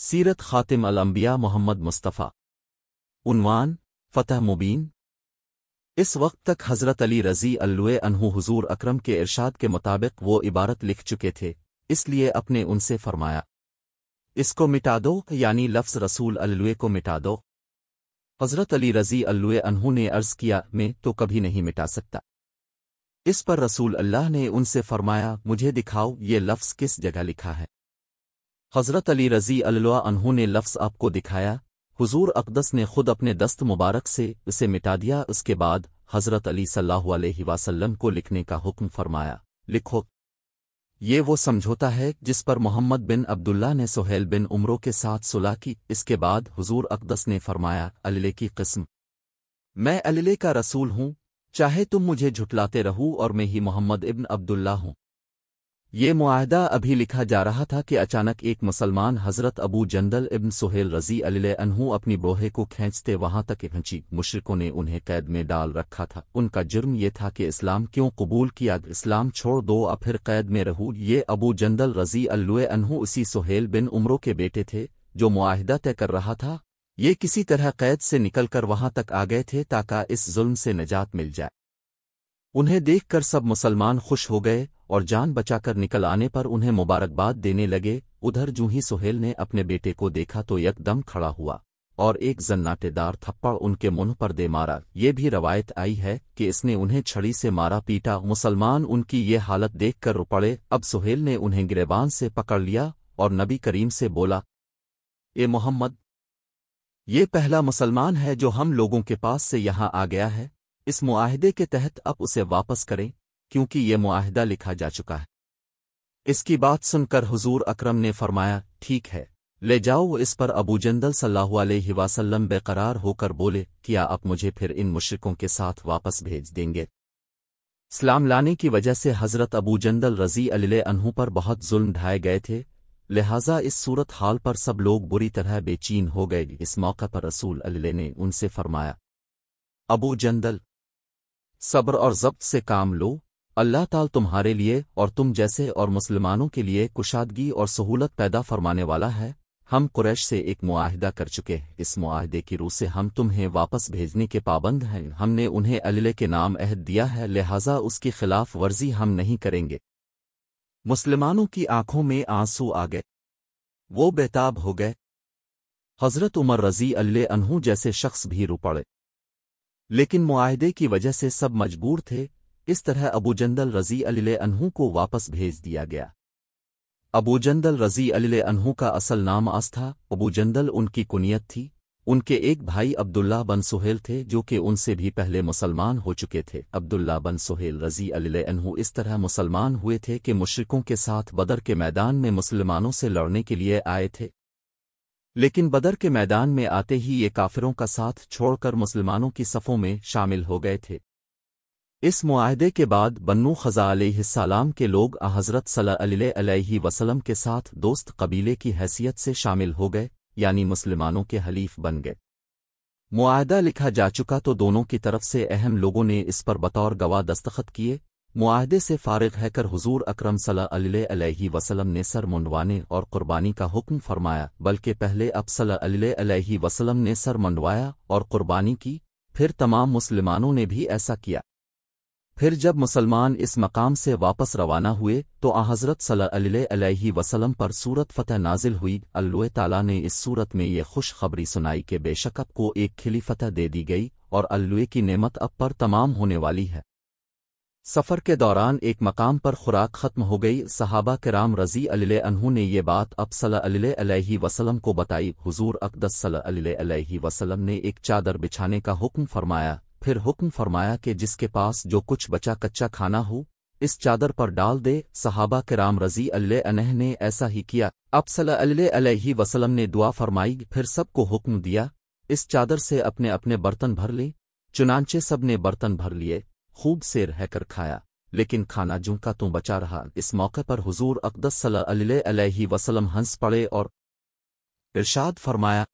सीरत खातिम अल-अंबिया मोहम्मद मुस्तफ़ा। उन्वान फ़तह मुबीन। इस वक्त तक हज़रत अली रज़ी अल्लाह अन्हु हुज़ूर अकरम के इरशाद के मुताबिक वो इबारत लिख चुके थे, इसलिए अपने उनसे फरमाया, इसको मिटा दो, यानी लफ्ज़ रसूल अल्लाह को मिटा दो। हज़रत अली रज़ी अल्लाह अन्हु ने अर्ज़ किया, मैं तो कभी नहीं मिटा सकता। इस पर रसूल अल्लाह ने उनसे फरमाया, मुझे दिखाओ ये लफ्ज़ किस जगह लिखा है। हज़रत अली रज़ी अल्लाह अन्हु ने लफ्ज़ आपको दिखाया। हुज़ूर अक़दस ने खुद अपने दस्त मुबारक से उसे मिटा दिया। उसके बाद हज़रत अली सल्लल्लाहु अलैहि वसल्लम को लिखने का हुक्म फरमाया, लिखो। ये वो समझौता है जिस पर मोहम्मद बिन अब्दुल्ला ने सुहेल बिन उमरों के साथ सुलह की। इसके बाद हुज़ूर अक़दस ने फरमाया, अल्लाह की क़स्म, मैं अल्लाह का रसूल हूँ, चाहे तुम मुझे झुटलाते रहो और मैं ही मोहम्मद इब्न अब्दुल्ला हूँ। ये मुआहदा अभी लिखा जा रहा था कि अचानक एक मुसलमान हज़रत अबू जंदल इब्न सुहेल रज़ी अल्लाह अन्हु अपनी ब्रोहे को खींचते वहां तक पहुंची। मुशरिकों ने उन्हें कैद में डाल रखा था। उनका जुर्म ये था कि इस्लाम क्यों कबूल किया, इस्लाम छोड़ दो और फिर कैद में रहूं। ये अबू जंदल रज़ी अल्लाह अन्हु उसी सुहेल बिन उमरों के बेटे थे जो मुआहदा तय कर रहा था। ये किसी तरह कैद से निकलकर वहां तक आ गए थे ताकि इस जुल्म से निजात मिल जाए। उन्हें देखकर सब मुसलमान खुश हो गए और जान बचाकर निकल आने पर उन्हें मुबारकबाद देने लगे। उधर जूं ही सुहेल ने अपने बेटे को देखा तो यकदम खड़ा हुआ और एक जन्नाटेदार थप्पड़ उनके मुंह पर दे मारा। ये भी रवायत आई है कि इसने उन्हें छड़ी से मारा पीटा। मुसलमान उनकी ये हालत देखकर रो पड़े। अब सुहेल ने उन्हें गिरेबान से पकड़ लिया और नबी करीम से बोला, ए मोहम्मद, ये पहला मुसलमान है जो हम लोगों के पास से यहाँ आ गया है। इस मुआहदे के तहत अब उसे वापस करें, क्योंकि ये मुआहदा लिखा जा चुका है। इसकी बात सुनकर हुजूर अकरम ने फरमाया, ठीक है, ले जाओ। इस पर अबू जंदल सल्लल्लाहु अलैहि वसल्लम बेकरार होकर बोले, क्या आप मुझे फिर इन मुशरिकों के साथ वापस भेज देंगे? इस्लाम लाने की वजह से हज़रत अबू जंदल रज़ी अल्लाह अन्हु पर बहुत जुल्म ढाए गए थे, लिहाजा इस सूरत हाल पर सब लोग बुरी तरह बेचैन हो गए। इस मौके पर रसूल अल्लाह ने उनसे फरमाया, अबू जंदल, सब्र और ज़ब्त से काम लो। अल्लाह ताला तुम्हारे लिए और तुम जैसे और मुसलमानों के लिए कुशादगी और सहूलत पैदा फरमाने वाला है। हम कुरैश से एक मुआहिदा कर चुके हैं। इस मुआहिदे की रूह से हम तुम्हें वापस भेजने के पाबंद हैं। हमने उन्हें अल्लाह के नाम अहद दिया है, लिहाजा उसकी खिलाफ वर्जी हम नहीं करेंगे। मुसलमानों की आंखों में आंसू आ गए, वो बेताब हो गए। हज़रत उमर रज़ी अल्लाह अन्हु जैसे शख्स भी रो पड़े, लेकिन मुआहदे की वजह से सब मजबूर थे। इस तरह अबू जंदल रज़ी अल्लाह अन्हु को वापस भेज दिया गया। अबू जंदल रज़ी अल्लाह अन्हु का असल नाम आस था। अबू जंदल उनकी कुनियत थी। उनके एक भाई अब्दुल्ला बन सुहेल थे जो कि उनसे भी पहले मुसलमान हो चुके थे। अब्दुल्ला बन सुहेल रज़ी अल्लाह अन्हु इस तरह मुसलमान हुए थे कि मुशरिकों के साथ बदर के मैदान में मुसलमानों से लड़ने के लिए आए थे, लेकिन बदर के मैदान में आते ही ये काफिरों का साथ छोड़कर मुसलमानों की सफ़ों में शामिल हो गए थे। इस मुआहदे के बाद बन्नू ख़ज़ा अलैहिस्सलाम के लोग हज़रत सल्लल्लाहु अलैहि वसल्लम के साथ दोस्त कबीले की हैसियत से शामिल हो गए, यानी मुसलमानों के हलीफ बन गए। मुआहदा लिखा जा चुका तो दोनों की तरफ से अहम लोगों ने इस पर बतौर गवाह दस्तखत किए। मुआहदे से फारिग रहकर हुजूर अकरम सल्लल्लाहु अलैहि वसल्लम ने सर मुंडवाने और कुर्बानी का हुक्म फरमाया, बल्कि पहले अब सल्लल्लाहु अलैहि वसल्लम ने सर मुंडवाया और कुर्बानी की, फिर तमाम मुसलमानों ने भी ऐसा किया। फिर जब मुसलमान इस मकाम से वापस रवाना हुए तो हज़रत सल्लल्लाहु अलैहि वसल्लम पर सूरत फ़तह नाजिल हुई। अल्लाह ताला ने इस सूरत में ये खुशखबरी सुनाई कि बेशक आपको एक खिली फतह दे दी गई और अल्लाह की नेमत अब पर तमाम होने वाली है। सफ़र के दौरान एक मकाम पर खुराक ख़त्म हो गई। सहाबा किराम रज़ी अल्लाह अन्हु ने ये बात अब सल्लल्लाहु अलैहि वसल्लम को बताई। हुजूर अक़दस सल्लल्लाहु अलैहि वसल्लम ने एक चादर बिछाने का हुक्म फरमाया। फिर हुक्म फरमाया कि जिसके पास जो कुछ बचा कच्चा खाना हो, इस चादर पर डाल दे। सहाबा किराम रज़ी अल्लाह अन्हु ने ऐसा ही किया। अब सल्लल्लाहु अलैहि वसल्लम ने दुआ फरमाई, फिर सबको हुक्म दिया, इस चादर से अपने अपने बर्तन भर लें। चुनांचे सब ने बर्तन भर लिए, खूब से रहकर खाया, लेकिन खाना जूं का तूं बचा रहा। इस मौके पर हुजूर अक़दस सल्लल्लाहु अलैहि वसल्लम हंस पड़े और इरशाद फरमाया,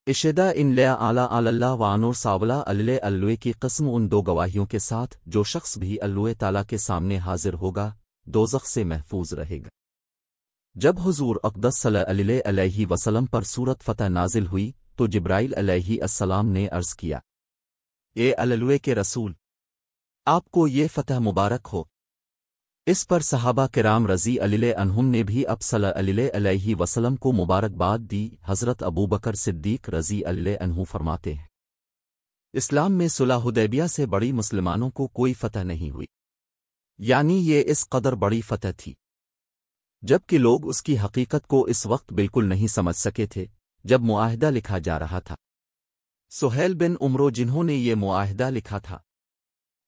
इशदा इन लिया आला अल्लाह वानुर सावला अल्लाह की कस्म, उन दो गवाहियों के साथ जो शख्स भी अल्लाह ताला के सामने हाजिर होगा दोज़ख से महफूज रहेगा। جب حضور اقدس صلی اللہ علیہ وسلم پر سورت فتح نازل ہوئی تو جبرائیل علیہ السلام نے عرض کیا، اے اللہ کے رسول، آپ کو یہ فتح مبارک ہو۔ اس پر صحابہ کرام رضی اللہ عنہم نے بھی اب صلی اللہ علیہ وسلم کو مبارکباد دی۔ حضرت ابوبکر صدیق رضی اللہ عنہ فرماتے ہیں، اسلام میں صلح حدیبیہ سے بڑی مسلمانوں کو کوئی فتح نہیں ہوئی، یعنی یہ اس قدر بڑی فتح تھی، جبکہ لوگ اس کی حقیقت کو اس وقت بالکل نہیں سمجھ سکے تھے جب معاہدہ لکھا جا رہا تھا۔ سہیل بن عمرو جنہوں نے یہ معاہدہ لکھا تھا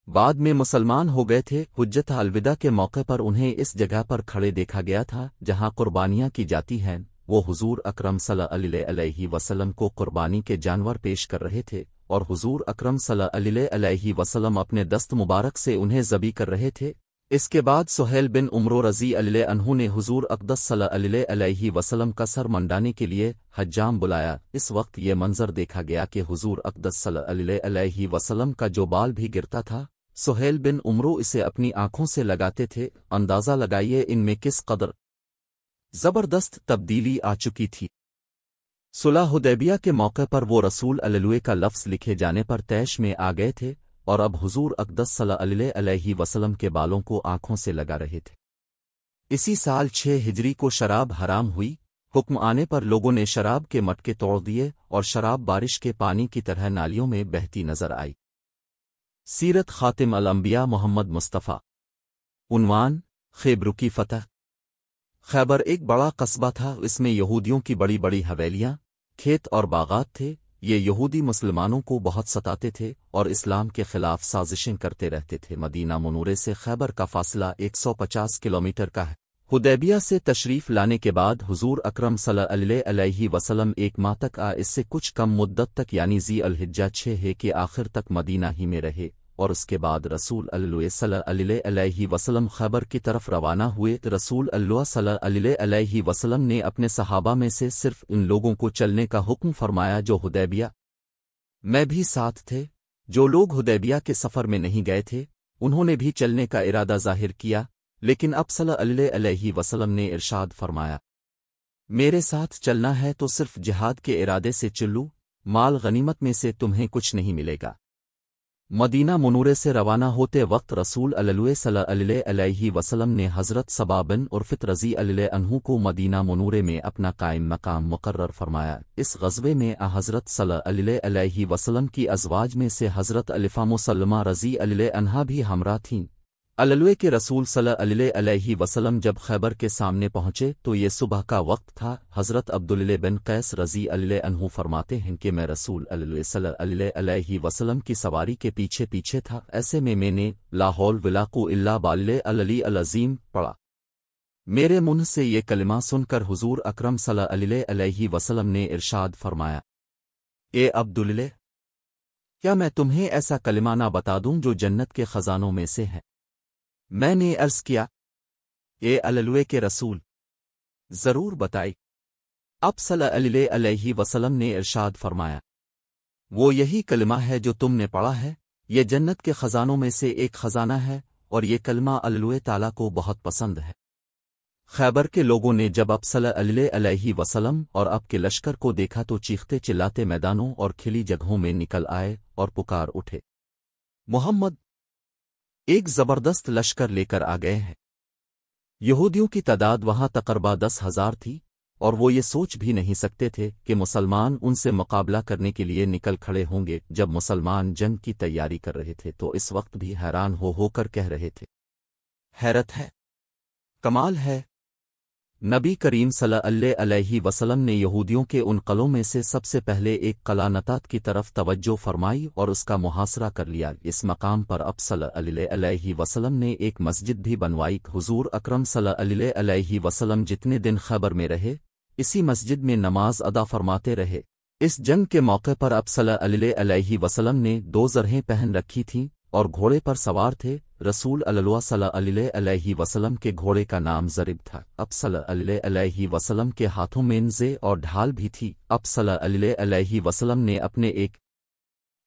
بعد میں مسلمان ہو گئے تھے، حجت الوداع کے موقع پر انہیں اس جگہ پر کھڑے دیکھا گیا تھا جہاں قربانیاں کی جاتی ہیں۔ وہ حضور اکرم صلی اللہ علیہ وسلم کو قربانی کے جانور پیش کر رہے تھے اور حضور اکرم صلی اللہ علیہ وسلم اپنے دست مبارک سے انہیں ذبح کر رہے تھے۔ اس کے بعد سہیل بن عمرو رضی اللہ عنہ نے حضور اقدس صلی اللہ علیہ وسلم کا سر منڈانے کے لیے حجام بلایا۔ اس وقت یہ منظر دیکھا گیا کہ حضور اقدس صلی اللہ علیہ وسلم کا جو بال بھی گرتا تھا، سہیل بن عمرو اسے اپنی آنکھوں سے لگاتے تھے۔ اندازہ لگائیے ان میں کس قدر زبردست تبدیلی آ چکی تھی۔ صلح حدیبیہ کے موقع پر وہ رسول اللہ کا لفظ لکھے جانے پر طیش میں آ گئے تھے اور اب حضور اقدس صلی اللہ علیہ وسلم کے بالوں کو آنکھوں سے لگا رہے تھے۔ اسی سال 6 ہجری کو شراب حرام ہوئی۔ حکم آنے پر لوگوں نے شراب کے مٹکے توڑ دیے اور شراب بارش کے پانی کی طرح نالیوں میں بہتی نظر آئی۔ سیرت خاتم الانبیاء محمد مصطفیٰ۔ عنوان: خیبر کی فتح۔ خیبر ایک بڑا قصبہ تھا، اس میں یہودیوں کی بڑی بڑی حویلیاں، کھیت اور باغات تھے۔ یہ یہودی مسلمانوں کو بہت ستاتے تھے اور اسلام کے خلاف سازشیں کرتے رہتے تھے۔ مدینہ منورے سے خیبر کا فاصلہ 150 کلومیٹر کا ہے۔ حدیبیہ سے تشریف لانے کے بعد حضور اکرم صلی اللہ علیہ وسلم 1 ماہ تک اس سے کچھ کم مدت تک یعنی ذی الحجہ 6 کے آخر تک مدینہ ہی میں رہے، اور اس کے بعد رسول اللہ صلی اللہ علیہ وسلم خیبر کی طرف روانہ ہوئے۔ رسول اللہ صلی اللہ علیہ وسلم نے اپنے صحابہ میں سے صرف ان لوگوں کو چلنے کا حکم فرمایا جو حدیبیہ میں بھی ساتھ تھے۔ جو لوگ حدیبیہ کے سفر میں نہیں گئے تھے انہوں نے بھی چلنے کا ارادہ ظاہر کیا، لیکن اب صلی اللہ علیہ وسلم نے ارشاد فرمایا، میرے ساتھ چلنا ہے تو صرف جہاد کے ارادے سے چلو، مال غنیمت میں سے تمہیں کچھ نہیں ملے گا۔ مدینہ منورے سے روانہ ہوتے وقت رسول اللہ صلی اللہ علیہ وسلم نے حضرت صبا بن عرفت رضی اللہ عنہ کو مدینہ منورے میں اپنا قائم مقام مقرر فرمایا۔ اس غزوے میں حضرت صلی اللہ علیہ وسلم کی ازواج میں سے حضرت الفام سلمہ رضی اللہ عنہا بھی ہمراہ تھیں۔ اللہ کے رسول صلی اللہ علیہ وسلم جب خیبر کے سامنے پہنچے تو یہ صبح کا وقت تھا۔ حضرت عبداللہ بن قیس رضی اللہ عنہ فرماتے ہیں کہ میں رسول اللہ صلی اللہ علیہ وسلم کی سواری کے پیچھے پیچھے تھا، ایسے میں نے لا حول ولا قوة الا باللہ العلی العظیم پڑھا۔ میرے منہ سے یہ کلمہ سن کر حضور اکرم صلی اللہ علیہ وسلم نے ارشاد فرمایا، اے عبداللہ، کیا میں تمہیں ایسا کلمہ نہ بتا دوں جو جنت کے خزانوں میں سے ہے؟ میں نے عرض کیا، اے اللہ کے رسول، ضرور بتائی۔ اب صلی اللہ علیہ وسلم نے ارشاد فرمایا، وہ یہی کلمہ ہے جو تم نے پڑھا ہے، یہ جنت کے خزانوں میں سے ایک خزانہ ہے اور یہ کلمہ اللہ تعالیٰ کو بہت پسند ہے۔ خیبر کے لوگوں نے جب اب صلی اللہ علیہ وسلم اور اب کے لشکر کو دیکھا تو چیختے چلاتے میدانوں اور کھلی جگہوں میں نکل آئے اور پکار اٹھے، محمد ایک زبردست لشکر لے کر آ گئے ہیں۔ یہودیوں کی تعداد وہاں تقریباً 10,000 تھی اور وہ یہ سوچ بھی نہیں سکتے تھے کہ مسلمان ان سے مقابلہ کرنے کے لیے نکل کھڑے ہوں گے۔ جب مسلمان جنگ کی تیاری کر رہے تھے تو اس وقت بھی حیران ہو کر کہہ رہے تھے، حیرت ہے، کمال ہے۔ نبی کریم صلی اللہ علیہ وسلم نے یہودیوں کے ان قلعوں میں سے سب سے پہلے ایک قلعہ نطات کی طرف توجہ فرمائی اور اس کا محاصرہ کر لیا۔ اس مقام پر اب صلی اللہ علیہ وسلم نے ایک مسجد بھی بنوائی۔ حضور اکرم صلی اللہ علیہ وسلم جتنے دن خیبر میں رہے اسی مسجد میں نماز ادا فرماتے رہے۔ اس جنگ کے موقع پر اب صلی اللہ علیہ وسلم نے 2 زرہیں پہن رکھی تھیں اور گھوڑے پر سوار تھے۔ رسول اللہ صلی اللہ علیہ وسلم کے گھوڑے کا نام ضرب تھا۔ اب صلی اللہ علیہ وسلم کے ہاتھوں میں نیزے اور ڈھال بھی تھی۔ اب صلی اللہ علیہ وسلم نے اپنے ایک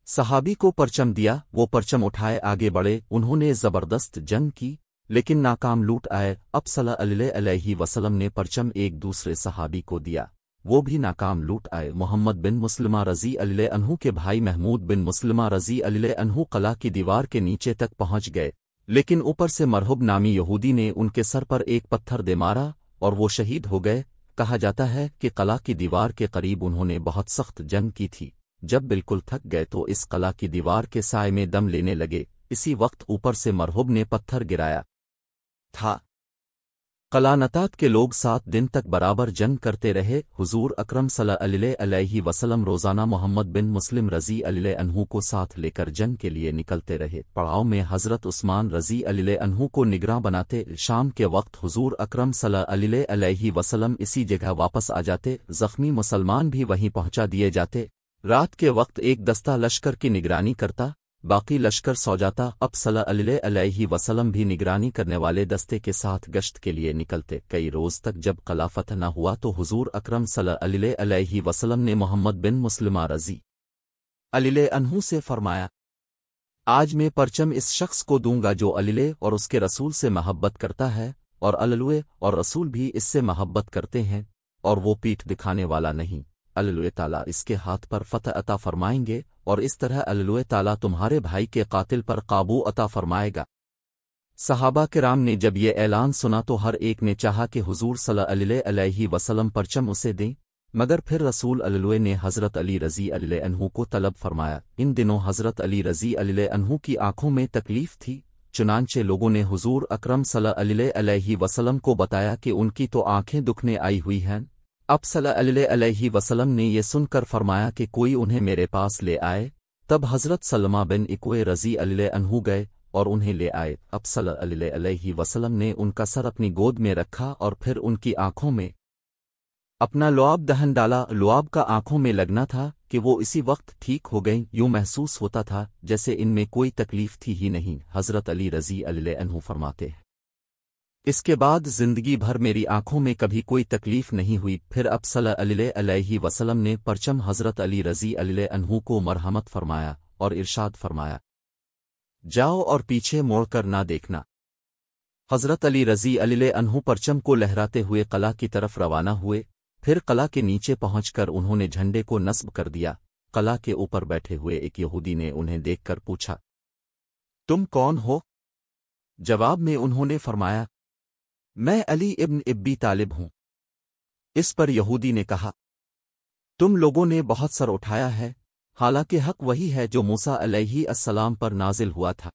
صحابی کو پرچم دیا، وہ پرچم اٹھائے آگے بڑھے۔ انہوں نے زبردست جنگ کی लेकिन नाकाम लूट आए। अब सल्लल्लाहु अलैहि वसल्लम ने परचम एक दूसरे सहाबी को दिया, वो भी नाकाम लूट आए। मोहम्मद बिन मुस्लिमा रज़ी अल्लाह अन्हु के भाई महमूद बिन मुस्लिमा रज़ी अल्लाह अन्हु कला की दीवार के नीचे तक पहुंच गए, लेकिन ऊपर से मरहुब नामी यहूदी ने उनके सर पर एक पत्थर दे मारा और वो शहीद हो गए। कहा जाता है कि कला की दीवार के करीब उन्होंने बहुत सख्त जंग की थी। जब बिल्कुल थक गए तो इस कला की दीवार के साए में दम लेने लगे। इसी वक्त ऊपर से मरहुब ने पत्थर गिराया था। कलानतात के लोग 7 दिन तक बराबर जंग करते रहे। हुजूर अकरम सल्लल्लाहु अलैहि वसल्लम रोज़ाना मोहम्मद बिन मुस्लिम रज़ी अल्लाह अन्हु को साथ लेकर जंग के लिए निकलते रहे। पड़ाव में हज़रत उस्मान रज़ी अल्लाह अन्हु को निगरां बनाते। शाम के वक्त हुजूर अकरम सल्लल्लाहु अलैहि वसल्लम इसी जगह वापस आ जाते। ज़ख्मी मुसलमान भी वहीं पहुंचा दिए जाते। रात के वक्त एक दस्ता लश्कर की निगरानी करता, बाकी लश्कर सो जाता। अब सल्लल्लाहु अलैहि वसल्लम भी निगरानी करने वाले दस्ते के साथ गश्त के लिए निकलते। कई रोज तक जब कला फतह न हुआ तो हुजूर अकरम सल्लल्लाहु अलैहि वसल्लम ने मोहम्मद बिन मुस्लिमा रज़ी अल्लाह अन्हु से फरमाया, आज मैं परचम इस शख्स को दूंगा जो अल्लाह और उसके रसूल से महब्बत करता है, और अल्लाह और रसूल भी इससे महब्बत करते हैं, और वो पीठ दिखाने वाला नहीं। अल्लाह ताला इसके हाथ पर फतह अता फरमाएंगे, और इस तरह अल्लाह ताला तुम्हारे भाई के कातिल पर काबू अता फरमाएगा। सहाबा किराम ने जब ये ऐलान सुना तो हर एक ने चाहा कि हुजूर सल्लल्लाहु अलैहि वसल्लम परचम उसे दें, मगर फिर रसूल अल्लाह ने हज़रत अली रज़ी अल्लाह अन्हु को तलब फरमाया। इन दिनों हज़रत अली रज़ी अल्लाह अन्हु की आंखों में तकलीफ थी, चुनांचे लोगों ने हुजूर अकरम सल्लल्लाहु अलैहि वसल्लम को बताया कि उनकी तो आंखें दुखने आई हुई हैं। अब सल्लल्लाहु अलैहि वसल्लम ने ये सुनकर फरमाया कि कोई उन्हें मेरे पास ले आए। तब हज़रत सलमा बिन इक्वे रज़ी अल्लाह अन्हु गए और उन्हें ले आए। अब सल्लल्लाहु अलैहि वसल्लम ने उनका सर अपनी गोद में रखा और फिर उनकी आंखों में अपना लुआब दहन डाला। लुआब का आंखों में लगना था कि वो इसी वक्त ठीक हो गईं। यूं महसूस होता था जैसे इनमें कोई तकलीफ थी ही नहीं। हज़रत अली रज़ी अल्लाह अन्हु फरमाते हैं, इसके बाद जिंदगी भर मेरी आंखों में कभी कोई तकलीफ नहीं हुई। फिर अब सल्लल्लाहु अलैहि वसल्लम ने परचम हज़रत अली रज़ी अल्लाह अन्हु को मरहमत फरमाया और इरशाद फरमाया, जाओ और पीछे मोड़कर ना देखना। हज़रत अली रज़ी अल्लाह अन्हु परचम को लहराते हुए कला की तरफ रवाना हुए। फिर कला के नीचे पहुंचकर उन्होंने झंडे को नस्ब कर दिया। कला के ऊपर बैठे हुए एक यहूदी ने उन्हें देखकर पूछा, तुम कौन हो? जवाब में उन्होंने फरमाया, मैं अली इब्न अबी तालिब हूं। इस पर यहूदी ने कहा, तुम लोगों ने बहुत सर उठाया है, हालांकि हक वही है जो मूसा अलैहि अस्सलाम पर नाजिल हुआ था।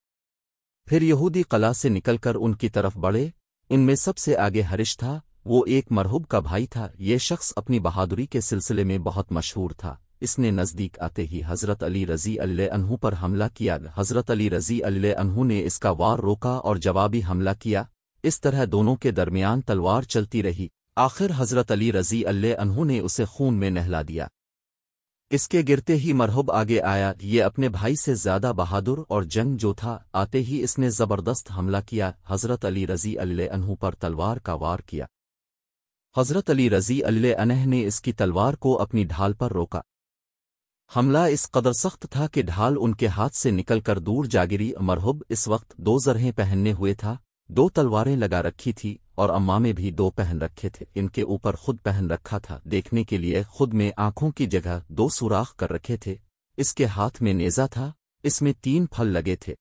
फिर यहूदी कला से निकलकर उनकी तरफ बढ़े। इनमें सबसे आगे हरिश था, वो एक मरहुब का भाई था। ये शख्स अपनी बहादुरी के सिलसिले में बहुत मशहूर था। इसने नज़दीक आते ही हज़रत अली रज़ी अल्लाह अन्हु पर हमला किया। हज़रत अली रज़ी अल्लाह अन्हु ने इसका वार रोका और जवाबी हमला किया। इस तरह दोनों के दरमियान तलवार चलती रही। आखिर हज़रत अली रज़ी अल्लाह अन्हु ने उसे खून में नहला दिया। इसके गिरते ही मरहुब आगे आया। ये अपने भाई से ज़्यादा बहादुर और जंग जो था। आते ही इसने ज़बरदस्त हमला किया। हज़रत अली रज़ी अल्लाह अन्हु पर तलवार का वार किया। हज़रत अली रज़ी अल्लाह अन्हु ने इसकी तलवार को अपनी ढाल पर रोका। हमला इस कदर सख्त था कि ढाल उनके हाथ से निकलकर दूर जा गिरी। मरहुब इस वक्त 2 ज़रहें पहनने हुए था, 2 तलवारें लगा रखी थी और अम्मामे भी 2 पहन रखे थे। इनके ऊपर खुद पहन रखा था। देखने के लिए खुद में आंखों की जगह 2 सुराख कर रखे थे। इसके हाथ में नेज़ा था, इसमें 3 फल लगे थे।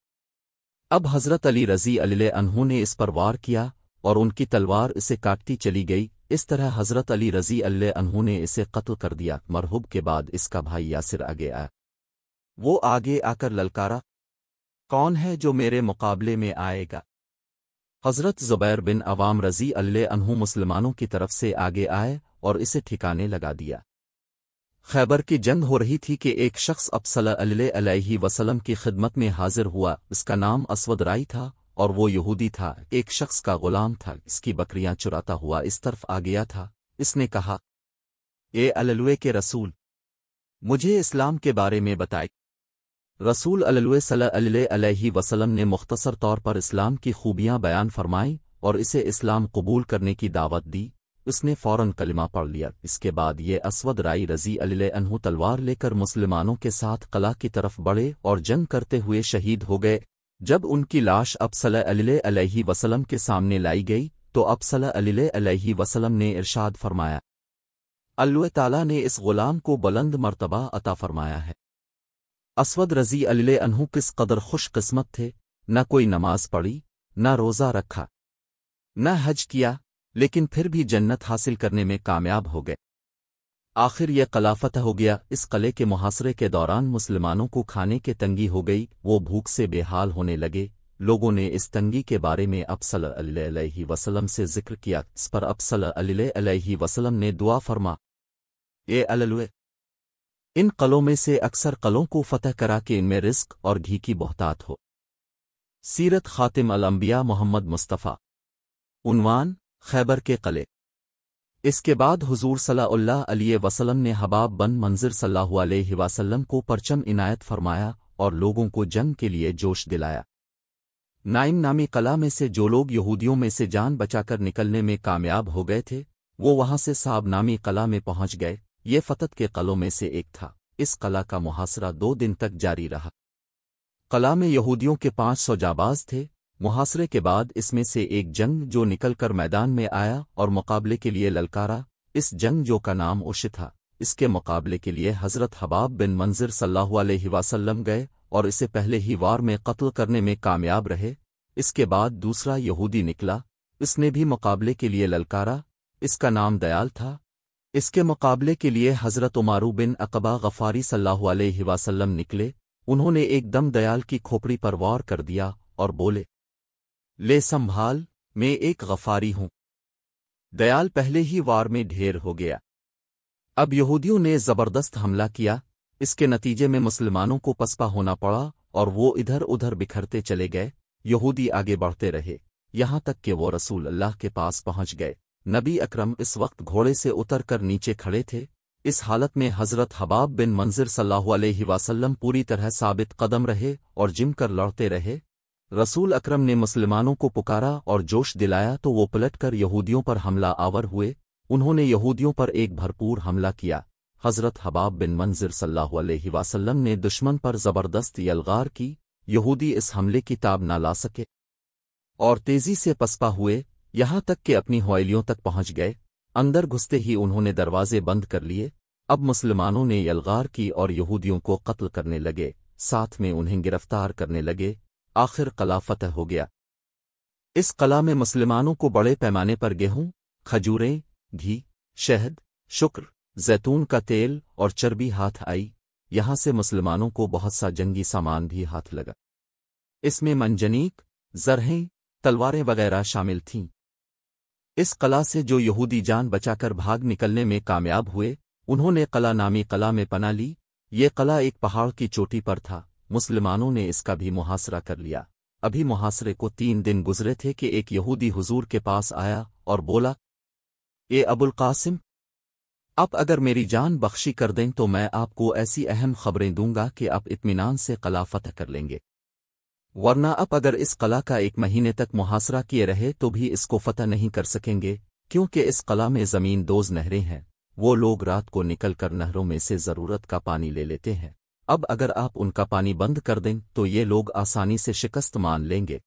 अब हज़रत अली रज़ी अल्लाह अन्हु ने इस पर वार किया और उनकी तलवार इसे काटती चली गई। इस तरह हज़रत अली रज़ी अल्लाह अन्हु ने इसे कत्ल कर दिया। मरहुब के बाद इसका भाई यासिर आगे आया। वो आगे आकर ललकारा, कौन है जो मेरे मुकाबले में आएगा? हज़रत ज़ुबैर बिन अवाम रज़ी अल्लाह अन्हु मुसलमानों की तरफ से आगे आए और इसे ठिकाने लगा दिया। खैबर की जंग हो रही थी कि एक शख्स अब सल्लल्लाहु अलैहि वसल्लम की खिदमत में हाजिर हुआ। इसका नाम अस्वद राई था और वो यहूदी था। एक शख्स का गुलाम था, इसकी बकरियां चुराता हुआ इस तरफ आ गया था। इसने कहा, ए अल्लाह के रसूल, मुझे इस्लाम के बारे में बताए। रसूल अल्लाह सल्लल्लाहु अलैहि वसल्लम ने मुख्तसर तौर पर इस्लाम की खूबियां बयान फरमाई और इसे इस्लाम कबूल करने की दावत दी। उसने फौरन कलिमा पढ़ लिया। इसके बाद ये अस्वद राई रज़ी अल्लाह अन्हु तलवार लेकर मुसलमानों के साथ कला की तरफ बढ़े और जंग करते हुए शहीद हो गए। جب ان کی لاش اب صلی اللہ علیہ وسلم کے سامنے لائی گئی تو اب صلی اللہ علیہ وسلم نے ارشاد فرمایا، اللہ تعالیٰ نے اس غلام کو بلند مرتبہ عطا فرمایا ہے۔ اسود رضی اللہ عنہ کس قدر خوش قسمت تھے، نہ کوئی نماز پڑھی، نہ روزہ رکھا، نہ حج کیا، لیکن پھر بھی جنت حاصل کرنے میں کامیاب ہو گئے۔ آخر یہ قلعہ فتح ہو گیا۔ اس قلعے کے محاصرے کے دوران مسلمانوں کو کھانے کے تنگی ہو گئی، وہ بھوک سے بے حال ہونے لگے۔ لوگوں نے اس تنگی کے بارے میں اب صلی اللہ علیہ وسلم سے ذکر کیا، اس پر اب صلی اللہ علیہ وسلم نے دعا فرما، اے اللہ، ان قلعوں میں سے اکثر قلعوں کو فتح کرا کہ ان میں رزق اور گھی کی بہتات ہو۔ سیرت خاتم الانبیاء محمد مصطفیٰ۔ عنوان: خیبر کے قلعے۔ اس کے بعد حضور صلی اللہ علیہ وسلم نے حباب بن منذر صلی اللہ علیہ وسلم کو پرچم عنایت فرمایا اور لوگوں کو جنگ کے لیے جوش دلایا۔ نائم نامی قلعہ میں سے جو لوگ یہودیوں میں سے جان بچا کر نکلنے میں کامیاب ہو گئے تھے، وہ وہاں سے صعب نامی قلعہ میں پہنچ گئے۔ یہ فتح کے قلعوں میں سے ایک تھا۔ اس قلعہ کا محاصرہ 2 دن تک جاری رہا۔ قلعہ میں یہودیوں کے 500 جانباز تھے۔ محاصرے کے بعد اس میں سے ایک جنگ جو نکل کر میدان میں آیا اور مقابلے کے لیے للکارا، اس جنگ جو کا نام اوش تھا، اس کے مقابلے کے لیے حضرت حباب بن منذر صلی اللہ علیہ وسلم گئے اور اسے پہلے ہی وار میں قتل کرنے میں کامیاب رہے۔ اس کے بعد دوسرا یہودی نکلا، اس نے بھی مقابلے کے لیے للکارا، اس کا نام دیال تھا۔ اس کے مقابلے کے لیے حضرت عمارو بن عقبہ غفاری صلی اللہ علیہ وسلم نکلے۔ انہوں نے ایک دم دیال کی کھوپڑی پر وار کر دیا اور بولے، لے سنبھال، میں ایک غفاری ہوں۔ دیال پہلے ہی وار میں ڈھیر ہو گیا۔ اب یہودیوں نے زبردست حملہ کیا۔ اس کے نتیجے میں مسلمانوں کو پسپا ہونا پڑا اور وہ ادھر ادھر بکھرتے چلے گئے۔ یہودی آگے بڑھتے رہے، یہاں تک کہ وہ رسول اللہ کے پاس پہنچ گئے۔ نبی اکرم اس وقت گھوڑے سے اتر کر نیچے کھڑے تھے۔ اس حالت میں حضرت حباب بن منذر صلی اللہ علیہ وسلم پوری طرح ثابت قدم رہے اور جم کر لڑتے رہے۔ رسول اکرم نے مسلمانوں کو پکارا اور جوش دلایا تو وہ پلٹ کر یہودیوں پر حملہ آور ہوئے۔ انہوں نے یہودیوں پر ایک بھرپور حملہ کیا۔ حضرت حباب بن منذر صلی اللہ علیہ وسلم نے دشمن پر زبردست یلغار کی۔ یہودی اس حملے کی تاب نہ لا سکے اور تیزی سے پسپا ہوئے، یہاں تک کہ اپنی حویلیوں تک پہنچ گئے۔ اندر گھستے ہی انہوں نے دروازے بند کر لیے۔ اب مسلمانوں نے یلغار کی اور یہودیوں کو قتل کرنے لگے، ساتھ میں انہیں گرفتار کرنے لگے۔ آخر قلعہ فتح ہو گیا۔ اس قلعہ میں مسلمانوں کو بڑے پیمانے پر گیہوں، کھجوریں، گھی، شہد، شکر، زیتون کا تیل اور چربی ہاتھ آئی۔ یہاں سے مسلمانوں کو بہت سا جنگی سامان بھی ہاتھ لگا۔ اس میں منجنیق، زرہیں، تلواریں وغیرہ شامل تھیں۔ اس قلعہ سے جو یہودی جان بچا کر بھاگ نکلنے میں کامیاب ہوئے، انہوں نے قلعہ نامی قلعہ میں پناہ لی۔ یہ قلعہ ایک پہاڑ کی چوٹی پر تھا۔ مسلمانوں نے اس کا بھی محاصرہ کر لیا۔ ابھی محاصرے کو 3 دن گزرے تھے کہ ایک یہودی حضور کے پاس آیا اور بولا، اے ابو القاسم، آپ اگر میری جان بخشی کر دیں تو میں آپ کو ایسی اہم خبریں دوں گا کہ آپ اطمینان سے قلعہ فتح کر لیں گے، ورنہ آپ اگر اس قلعہ کا 1 مہینے تک محاصرہ کیے رہے تو بھی اس کو فتح نہیں کر سکیں گے، کیونکہ اس قلعہ میں زمین دوز نہریں ہیں۔ وہ لوگ رات کو نکل کر نہروں میں سے ضرورت کا پانی لے لیتے ہیں۔ اب اگر آپ ان کا پانی بند کر دیں تو یہ لوگ آسانی سے شکست مان لیں گے۔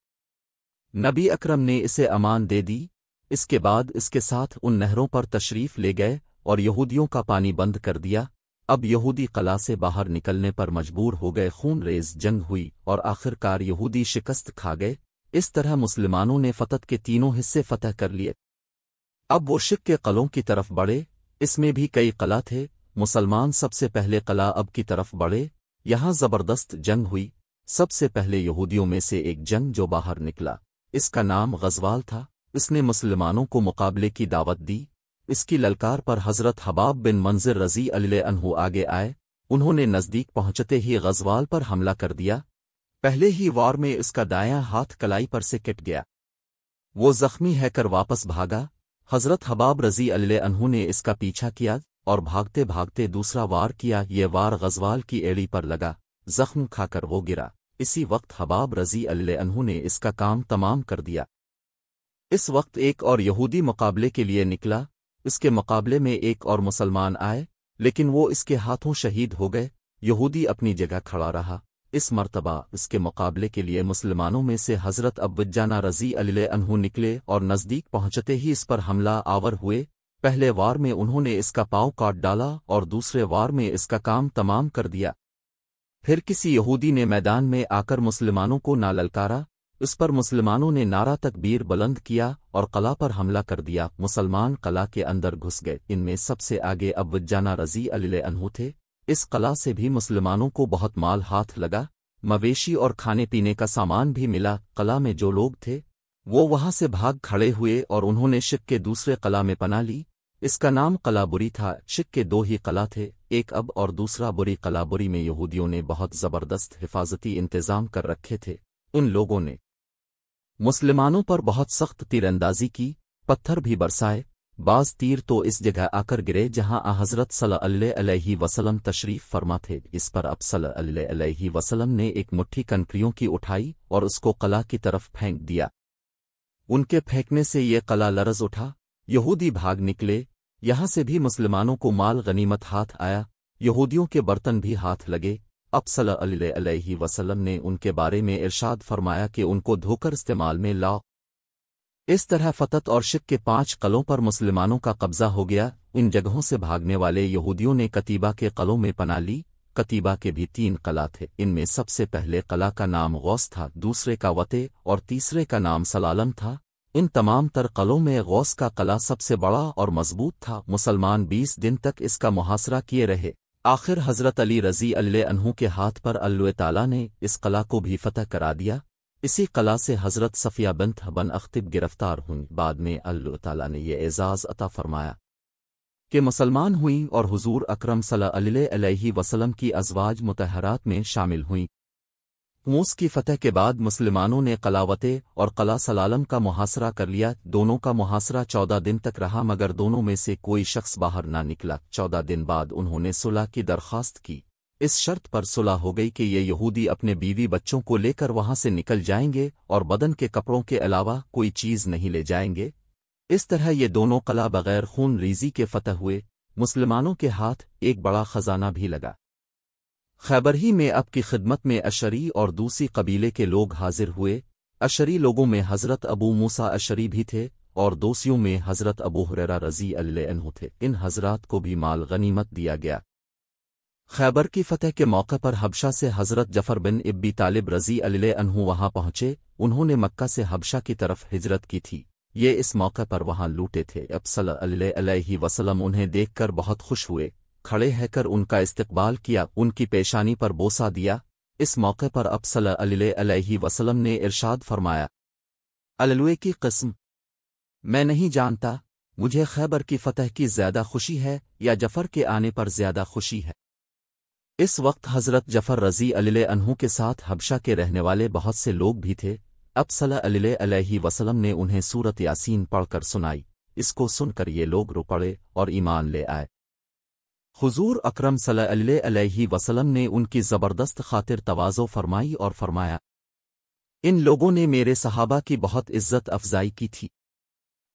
نبی اکرم نے اسے امان دے دی۔ اس کے بعد اس کے ساتھ ان نہروں پر تشریف لے گئے اور یہودیوں کا پانی بند کر دیا۔ اب یہودی قلعہ سے باہر نکلنے پر مجبور ہو گئے۔ خون ریز جنگ ہوئی اور آخر کار یہودی شکست کھا گئے۔ اس طرح مسلمانوں نے فتح کے 3 حصے فتح کر لیے۔ اب وہ شک کے قلعوں کی طرف بڑھے۔ اس میں بھی کئی قلعہ تھے۔ مسلمان سب سے پہلے قلعہ اب کی طرف بڑھے۔ یہاں زبردست جنگ ہوئی۔ سب سے پہلے یہودیوں میں سے ایک جنگ جو باہر نکلا، اس کا نام غزوال تھا۔ اس نے مسلمانوں کو مقابلے کی دعوت دی۔ اس کی للکار پر حضرت حباب بن منذر رضی اللہ عنہ آگے آئے۔ انہوں نے نزدیک پہنچتے ہی غزوال پر حملہ کر دیا۔ پہلے ہی وار میں اس کا دایاں ہاتھ کلائی پر سے کٹ گیا۔ وہ زخمی ہے کر واپس بھاگا۔ حضرت حباب رضی اللہ عنہ نے اس کا پیچھا کیا اور بھاگتے بھاگتے دوسرا وار کیا۔ یہ وار غزوال کی ایڑی پر لگا، زخم کھا کر وہ گرا۔ اسی وقت حباب رضی اللہ عنہ نے اس کا کام تمام کر دیا۔ اس وقت ایک اور یہودی مقابلے کے لیے نکلا۔ اس کے مقابلے میں ایک اور مسلمان آئے، لیکن وہ اس کے ہاتھوں شہید ہو گئے۔ یہودی اپنی جگہ کھڑا رہا۔ इस मर्तबा इसके मुकाबले के लिए मुसलमानों में से हज़रत अब्बुजाना रज़ी अल्लाह अन्हु निकले और नज़दीक पहुंचते ही इस पर हमला आवर हुए। पहले वार में उन्होंने इसका पाँव काट डाला और दूसरे वार में इसका काम तमाम कर दिया। फिर किसी यहूदी ने मैदान में आकर मुसलमानों को ना ललकारा, उस पर मुसलमानों ने नारा तकबीर बुलंद किया और कला पर हमला कर दिया। मुसलमान कला के अंदर घुस गए। इनमें सबसे आगे अब्बुजाना रज़ी अल्लाह अन्हु थे। इस कला से भी मुसलमानों को बहुत माल हाथ लगा, मवेशी और खाने पीने का सामान भी मिला। कला में जो लोग थे वो वहां से भाग खड़े हुए और उन्होंने शिक के दूसरे कला में पनाह ली। इसका नाम कला बुरी था। शिक के दो ही कला थे, एक अब और दूसरा बुरी। कला बुरी में यहूदियों ने बहुत ज़बरदस्त हिफाजती इंतज़ाम कर रखे थे। उन लोगों ने मुसलमानों पर बहुत सख्त तीरंदाजी की, पत्थर भी बरसाए। बाज़ तीर तो इस जगह आकर गिरे जहां हज़रत सल्लल्लाहु अलैहि वसल्लम तशरीफ़ फरमा थे। इस पर अब सल्लल्लाहु अलैहि वसल्लम ने एक मुट्ठी कनकरियों की उठाई और उसको कला की तरफ फेंक दिया। उनके फेंकने से ये कला लरज़ उठा, यहूदी भाग निकले। यहाँ से भी मुसलमानों को माल गनीमत हाथ आया, यहूदियों के बर्तन भी हाथ लगे। अब सल्लल्लाहु अलैहि वसल्लम ने उनके बारे में इरशाद फरमाया कि उनको धोकर इस्तेमाल में लाओ। इस तरह फतत और शिक के 5 कलों पर मुसलमानों का कब्जा हो गया। इन जगहों से भागने वाले यहूदियों ने कतीबा के कलों में पनाह ली। कतीबा के भी 3 कला थे। इनमें सबसे पहले कला का नाम गौस था, दूसरे का वते और तीसरे का नाम सलालम था। इन तमाम तर कलों में गौस का कला सबसे बड़ा और मजबूत था। मुसलमान 20 दिन तक इसका मुहासरा किए रहे। आखिर हज़रत अली रज़ी अल्लाह अन्हु के हाथ पर अल्लाह ताला ने इस कला को भी फतह करा दिया। इसी कला से हज़रत सफ़िया बिन्त बन अख्तिब गिरफ्तार हुईं। बाद में अल्लाह ताला ने ये एज़ाज़ अता फरमाया कि मुसलमान हुईं और हुज़ूर अकरम सल्लल्लाहु अलैहि वसल्लम की अज़वाज मुतहरात में शामिल हुईं। मूस की फतह के बाद मुसलमानों ने कलावते और कला सलालम का मुहासरा कर लिया। दोनों का मुहासरा 14 दिन तक रहा, मगर दोनों में से कोई शख्स बाहर ना निकला। 14 दिन बाद उन्होंने सुलह की दरख्वास्त की। इस शर्त पर सुलह हो गई कि ये यहूदी अपने बीवी बच्चों को लेकर वहां से निकल जाएंगे और बदन के कपड़ों के अलावा कोई चीज नहीं ले जाएंगे। इस तरह ये दोनों कला बगैर खून रीजी के फतह हुए। मुसलमानों के हाथ एक बड़ा खजाना भी लगा। खैबर ही में अब की खिदमत में अशरी और दूसरी कबीले के लोग हाजिर हुए। अशरी लोगों में हज़रत अबू मूसा अशरी भी थे और दोसियों में हज़रत अबू हुरैरा रज़ी अल्लाह अन्हु थे। इन हज़रात को भी माल गनीमत दिया गया। खैबर की फतह के मौके पर हबशा से हज़रत जफ़र बिन अबी तालिब रज़ी अल्लाह अन्हु वहां पहुंचे। उन्होंने मक्का से हबशा की तरफ हिजरत की थी। ये इस मौके पर वहां लूटे थे। अब सल्लल्लाहु अलैहि वसल्लम उन्हें देखकर बहुत खुश हुए, खड़े रहकर उनका इस्तकबाल किया, उनकी पेशानी पर बोसा दिया। इस मौके पर अब सल्लल्लाहु अलैहि वसल्लम ने इरशाद फरमाया, अल्लाह की कसम, मैं नहीं जानता मुझे खैबर की फतह की ज़्यादा खुशी है या जफ़र के आने पर ज़्यादा खुशी है। इस वक्त हज़रत जफ़र रज़ी अल्लाह अन्हु के साथ हबशा के रहने वाले बहुत से लोग भी थे। अब सल्लल्लाहु अलैहि वसल्लम ने उन्हें सूरत यासीन पढ़कर सुनाई। इसको सुनकर ये लोग रो पड़े और ईमान ले आए। हुज़ूर अकरम सल्लल्लाहु अलैहि वसल्लम ने उनकी ज़बरदस्त खातिर तवाज़ो फरमाई और फरमाया, इन लोगों ने मेरे सहाबा की बहुत इज़्ज़त अफ़ज़ाई की थी।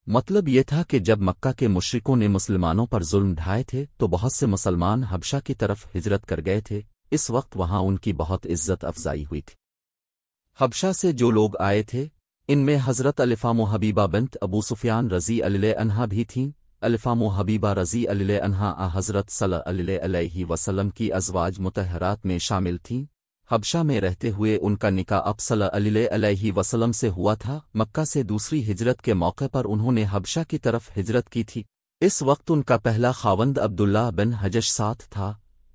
मतलब ये था कि जब मक्का के मुशरिकों ने मुसलमानों पर जुल्म ढाए थे तो बहुत से मुसलमान हबशा की तरफ हिजरत कर गए थे। इस वक्त वहां उनकी बहुत इज़्ज़त अफ़ज़ाई हुई थी। हबशा से जो लोग आए थे इनमें हज़रत अलिफ़ाम हबीबा बिन्त अबू सुफ़ियान रज़ी अल्लाह अन्हा भी थीं। अलिफ़ाम हबीबा रज़ी अल्लाह अन्हा हज़रत सल्लल्लाहु अलैहि वसल्लम की अज़वाज मुतहरात में शामिल थीं। हबशा में रहते हुए उनका निकाह अब सल्लल्लाहु अलैहि वसल्लम से हुआ था। मक्का से दूसरी हिजरत के मौके पर उन्होंने हबशा की तरफ हिजरत की थी। इस वक्त उनका पहला खावंद अब्दुल्लाह बिन हजश साथ था,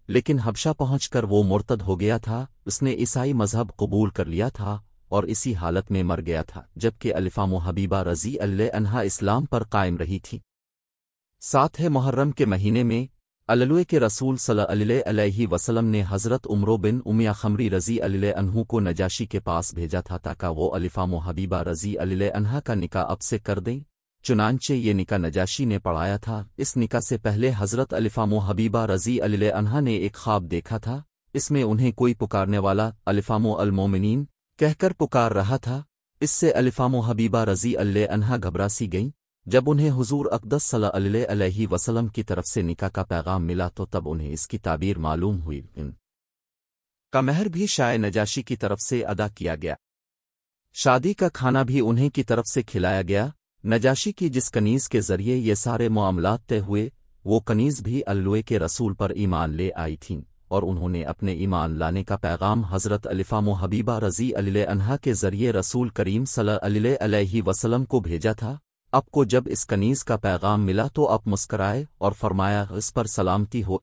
लेकिन हबशा पहुंचकर वो मुर्तद हो गया था। उसने ईसाई मजहब कबूल कर लिया था और इसी हालत में मर गया था, जबकि अलिफ़ाम हबीबा रज़ी अल्लाह अन्हा इस्लाम पर कायम रही थी। साथ है मुहर्रम के महीने में अल्लाह के रसूल सल्लल्लाहु अलैहि वसल्लम ने हज़रत उमरो बिन उमिया खमरी रज़ी अल्लाह अन्हु को नजाशी के पास भेजा था ताकि वो अलिफ़ाम हबीबा रज़ी अल्लाह अन्हा का निकाह अब से कर दें। चुनांचे ये निकाह नजाशी ने पढ़ाया था। इस निकाह से पहले हज़रत अलिफ़ाम हबीबा रज़ी अल्लाह अन्हा ने एक ख्वाब देखा था। इसमें उन्हें कोई पुकारने वाला अलिफ़ाम अल मोमिनीन कहकर पुकार रहा था। इससे अलिफ़ाम हबीबा रज़ी अल्लाह अन्हा घबरा सी गईं। जब उन्हें हुज़ूर अक़दस सल्लल्लाहु अलैहि वसल्लम की तरफ से निकाह का पैगाम मिला तो तब उन्हें इसकी ताबीर मालूम हुई। کا مہر بھی شاہ نجاشی کی طرف سے ادا کیا گیا۔ شادی کا کھانا بھی انہیں کی طرف سے کھلایا گیا۔ نجاشی کی جس کنیز کے ذریعے یہ سارے معاملات طے ہوئے، وہ کنیز بھی اللہ کے رسول پر ایمان لے آئی تھیں، اور انہوں نے اپنے ایمان لانے کا پیغام حضرت الفام و حبیبہ رضی اللہ عنہا کے ذریعے رسول کریم صلی اللہ علیہ وسلم کو بھیجا تھا۔ اب کو جب اس کنیز کا پیغام ملا تو اب مسکرائے اور فرمایا، اس پر سلامتی ہو۔